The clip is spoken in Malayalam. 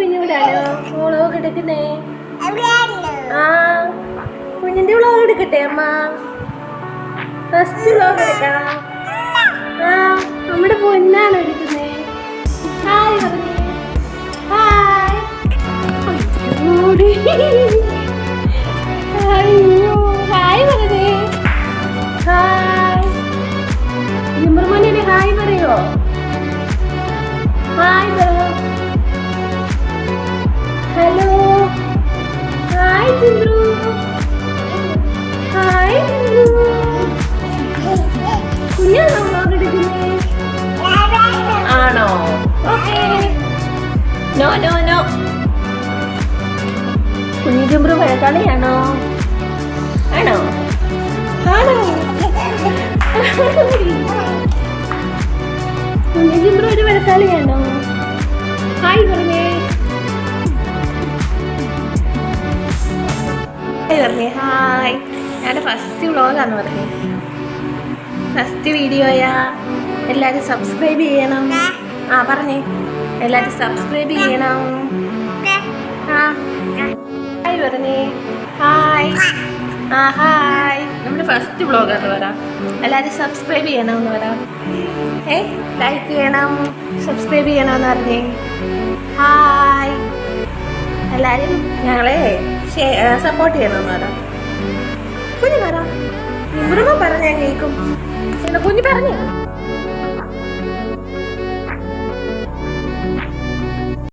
കുഞ്ഞിവിടാണോ വ്ളോഗ് എടുക്കുന്നേ? ആ കുഞ്ഞിന്റെ വ്ളോഗ് എടുക്കട്ടെ അമ്മ? ഫസ്റ്റ് വ്ളോഗ് എടുക്കണം. ആ നമ്മുടെ പൊന്നാണ് എടുക്കുന്നേ. ഹായ് പറഞ്ഞേ. ഹായ്. അയ്യോ ഹായ് പറഞ്ഞേ. ഹായ്. നിമ്മർമോനെ ഹായ് പറയോ? ഹായ് പറ. Hello. Hi Chindru. Hi Chindru. കുഞ്ഞാണോ വ്ളോഗ് എടുക്കുന്നേ? ആണോ? ഓക്കേ. No no no. കുഞ്ഞു ചിമ്പ്രു വഴക്കാളിയാണോ? ആണോ? ആണോ? കുഞ്ഞു ചിമ്പ്രു ഒരു വഴക്കാളിയാണോ? ഹായ് പറഞ്ഞേ. ഹായ് പറഞ്ഞേ. ഹായ്. ഞാൻ്റെ ഫസ്റ്റ് വ്ളോഗാന്ന് പറഞ്ഞേ. ഫസ്റ്റ് വീഡിയോയാ. എല്ലാവരും സബ്സ്ക്രൈബ് ചെയ്യണം. ആ പറഞ്ഞേ. എല്ലാവരും സബ്സ്ക്രൈബ് ചെയ്യണം. ആ ഹായ് പറഞ്ഞേ. ഹായ്. ആ ഹായ്. നമ്മുടെ ഫസ്റ്റ് വ്ളോഗാന്ന് പറ. എല്ലാവരും സബ്സ്ക്രൈബ് ചെയ്യണമെന്ന് പറ. ലൈക്ക് ചെയ്യണം, സബ്സ്ക്രൈബ് ചെയ്യണമെന്ന് പറഞ്ഞേ. ഹായ്. എല്ലാവരും ഞങ്ങളെ സപ്പോർട്ട് ചെയ്യണമെന്ന് പറ. കുഞ്ഞു പറ. മൃഗം പറഞ്ഞാൽ കേൾക്കും. കുഞ്ഞു പറഞ്ഞു.